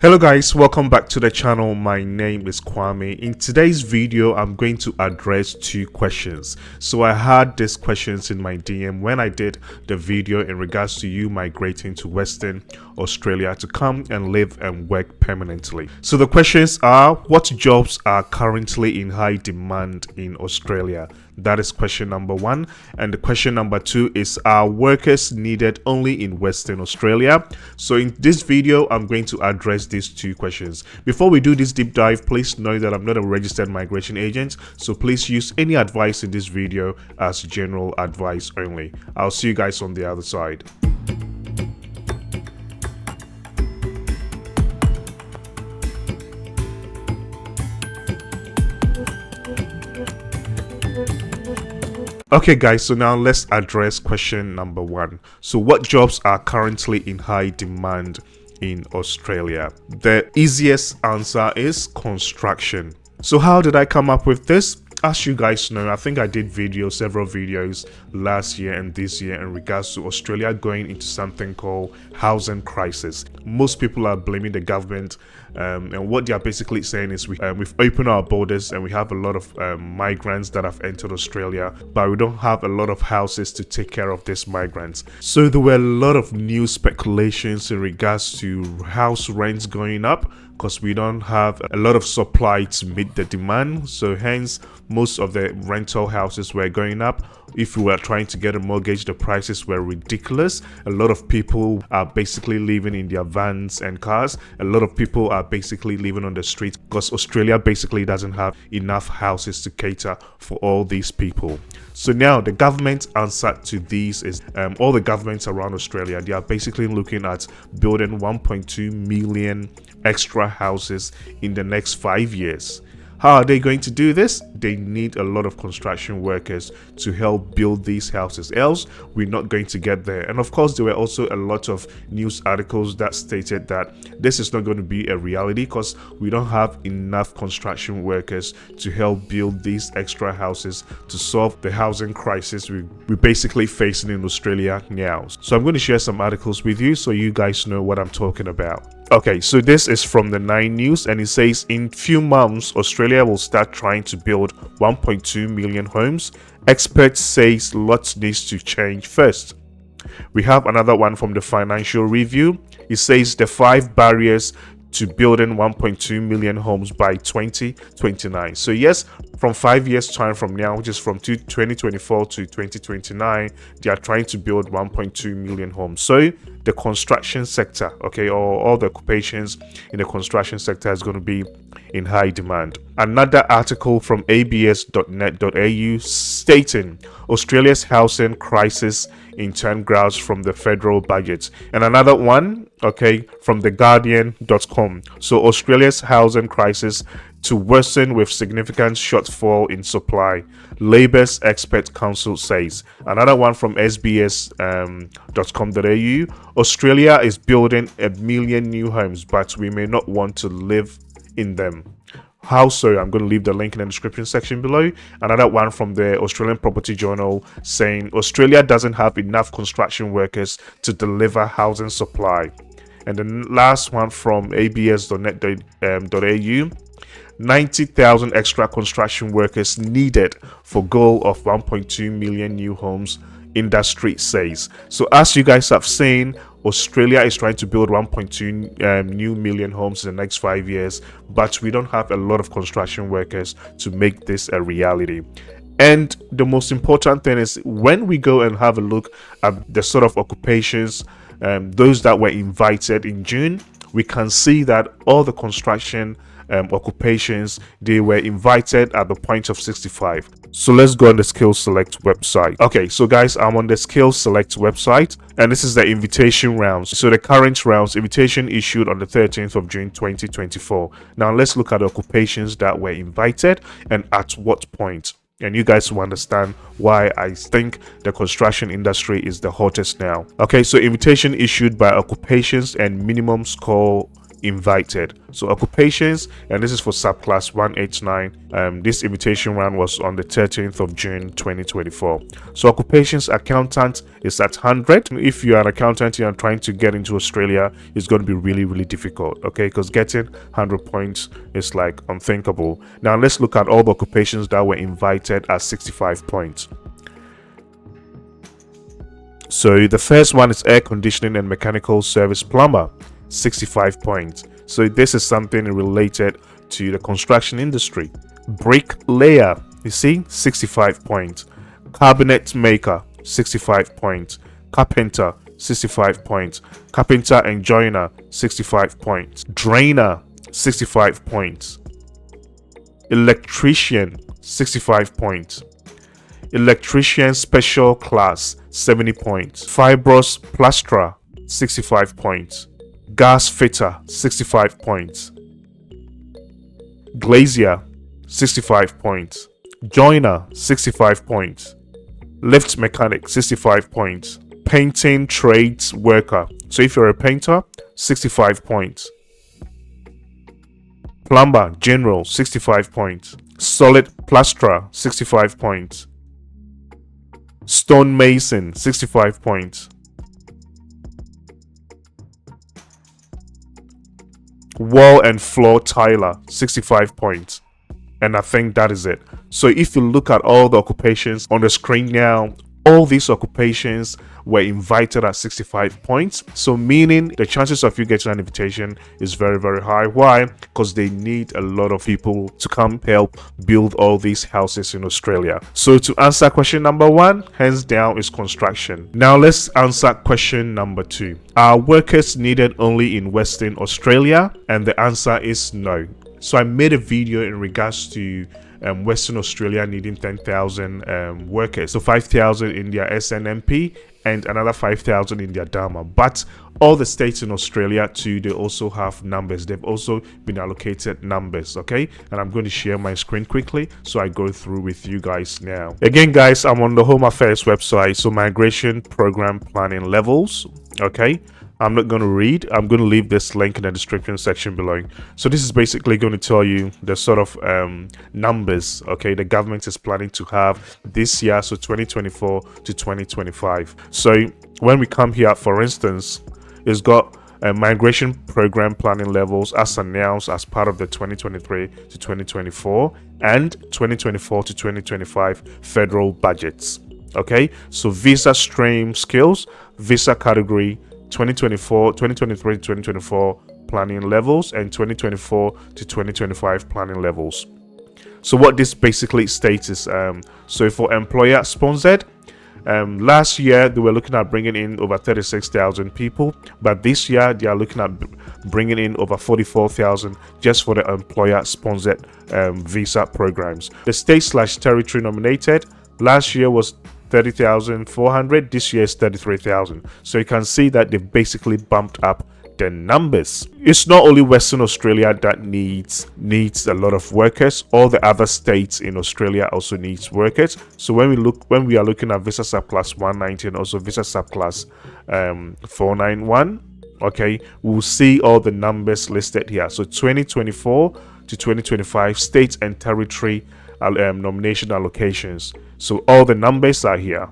Hello guys, welcome back to the channel. My name is Kwame. In today's video, I'm going to address two questions. So I had these questions in my DM when I did the video in regards to you migrating to Western Australia to come and live and work permanently. So the questions are, what jobs are currently in high demand in Australia? That is question number one. And the question number two is, are workers needed only in Western Australia? So in this video, I'm going to address these two questions. Before we do this deep dive, please know that I'm not a registered migration agent, so please use any advice in this video as general advice only. I'll see you guys on the other side. Okay guys, so now let's address question number one. So what jobs are currently in high demand in Australia? The easiest answer is construction. So how did I come up with this? As you guys know, I think I did several videos last year and this year in regards to Australia going into something called housing crisis. Most people are blaming the government, and what they are basically saying is we've opened our borders and we have a lot of migrants that have entered Australia, but we don't have a lot of houses to take care of these migrants. So there were a lot of new speculations in regards to house rents going up, because we don't have a lot of supply to meet the demand. So hence most of the rental houses were going up. If we were trying to get a mortgage, the prices were ridiculous. A lot of people are basically living in their vans and cars. A lot of people are basically living on the streets because Australia basically doesn't have enough houses to cater for all these people. So now the government's answer to these is all the governments around Australia, they are basically looking at building 1.2 million extra houses in the next 5 years. How are they going to do this? They need a lot of construction workers to help build these houses, else we're not going to get there. And of course, there were also a lot of news articles that stated that this is not going to be a reality because we don't have enough construction workers to help build these extra houses to solve the housing crisis we're basically facing in Australia now. So I'm going to share some articles with you so you guys know what I'm talking about. Okay, so this is from the 9 News and it says, in few months, Australia will start trying to build 1.2 million homes. Experts say lots needs to change first. We have another one from the Financial Review. It says the 5 barriers to building 1.2 million homes by 2029. So yes, from 5 years time from now, which is from 2024 to 2029, they are trying to build 1.2 million homes. So the construction sector, okay, or all the occupations in the construction sector is going to be in high demand. Another article from abs.net.au stating Australia's housing crisis in turn grounds from the federal budget. And another one, okay, from theguardian.com. So Australia's housing crisis to worsen with significant shortfall in supply, Labour's expert council says. Another one from sbs.com.au. Australia is building 1 million new homes, but we may not want to live in them. How so? I'm going to leave the link in the description section below. Another one from the Australian Property Journal saying Australia doesn't have enough construction workers to deliver housing supply. And the last one from abs.net.au, 90,000 extra construction workers needed for goal of 1.2 million new homes, industry says. So as you guys have seen, Australia is trying to build 1.2 new million homes in the next 5 years, but we don't have a lot of construction workers to make this a reality. And the most important thing is when we go and have a look at the sort of occupations, those that were invited in June, we can see that all the construction occupations, they were invited at the point of 65. So let's go on the Skills Select website. Okay, so guys, I'm on the Skills Select website and this is the invitation rounds. So the current rounds, invitation issued on the 13th of June 2024. Now let's look at the occupations that were invited and at what point. And you guys will understand why I think the construction industry is the hottest now. Okay, so invitation issued by occupations and minimum score invited. So occupations, and this is for subclass 189. This invitation round was on the 13th of June 2024. So occupations, accountant is at 100. If you are an accountant and trying to get into Australia, it's going to be really difficult, okay, because getting 100 points is like unthinkable. Now let's look at all the occupations that were invited at 65 points. So the first one is air conditioning and mechanical service plumber, 65 points. So this is something related to the construction industry. Bricklayer, you see, 65 points. Cabinet maker, 65 points. Carpenter, 65 points. Carpenter and joiner, 65 points. Drainer, 65 points. Electrician, 65 points. Electrician special class, 70 points. Fibrous plasterer, 65 points. Gas fitter, 65 points. Glazier, 65 points. Joiner, 65 points. Lift mechanic, 65 points. Painting trades worker, so if you're a painter, 65 points. Plumber general, 65 points. Solid plasterer, 65 points. Stonemason, 65 points. Wall and floor tiler, 65 points. And I think that is it. So if you look at all the occupations on the screen now, all these occupations were invited at 65 points. So meaning the chances of you getting an invitation is very high. Why? Because they need a lot of people to come help build all these houses in Australia. So to answer question number 1, hands down, is construction. Now let's answer question number 2. Are workers needed only in Western Australia? And the answer is no. So I made a video in regards to Western Australia needing 10,000 workers, so 5,000 in their SNMP and another 5,000 in their Dharma. But all the states in Australia too, they also have numbers. They've also been allocated numbers, okay? And I'm going to share my screen quickly so I go through with you guys now. Again guys, I'm on the Home Affairs website, so migration program planning levels, okay? I'm not going to read. I'm going to leave this link in the description section below. So this is basically going to tell you the sort of numbers, okay, the government is planning to have this year, so 2024 to 2025. So when we come here, for instance, it's got migration program planning levels as announced as part of the 2023 to 2024 and 2024 to 2025 federal budgets. Okay, so visa stream skills, visa category, 2023 to 2024 planning levels and 2024 to 2025 planning levels. So what this basically states is so for employer sponsored, last year they were looking at bringing in over 36,000 people, but this year they are looking at bringing in over 44,000 just for the employer sponsored visa programs. The state/territory nominated last year was 30,400. This year is 33,000. So you can see that they've basically bumped up the numbers. It's not only Western Australia that needs a lot of workers. All the other states in Australia also needs workers. So when we are looking at visa subclass 190 and also visa subclass 491, okay, we'll see all the numbers listed here. So 2024 to 2025 states and territory nomination allocations. So all the numbers are here.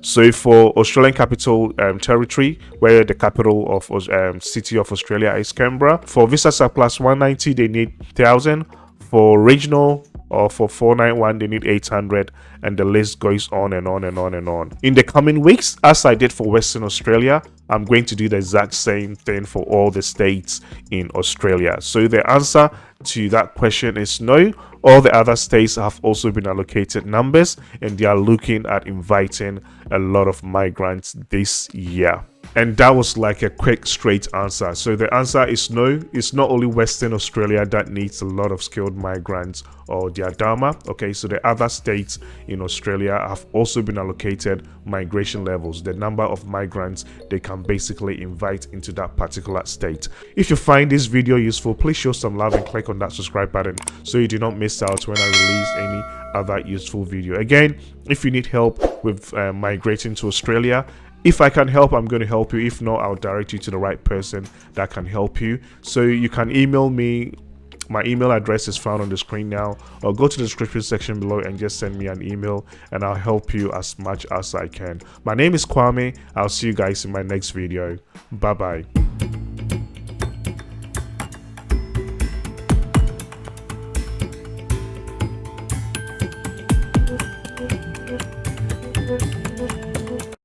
So for Australian Capital Territory, where the capital of city of Australia is Canberra, for visa subclass 190 they need 1,000. For regional or for 491 they need 800, and the list goes on and on and on and on. In the coming weeks, as I did for Western Australia, I'm going to do the exact same thing for all the states in Australia. So the answer to that question is no. All the other states have also been allocated numbers, and they are looking at inviting a lot of migrants this year. And that was like a quick, straight answer. So the answer is no. It's not only Western Australia that needs a lot of skilled migrants or their Dharma. Okay, so the other states in Australia have also been allocated migration levels, the number of migrants they can basically invite into that particular state. If you find this video useful, please show some love and click on that subscribe button so you do not miss out when I release any other useful video. Again, if you need help with migrating to Australia If I can help, I'm going to help you. If not, I'll direct you to the right person that can help you. So you can email me. My email address is found on the screen now, or go to the description section below and just send me an email and I'll help you as much as I can. My name is Kwame. I'll see you guys in my next video. Bye bye.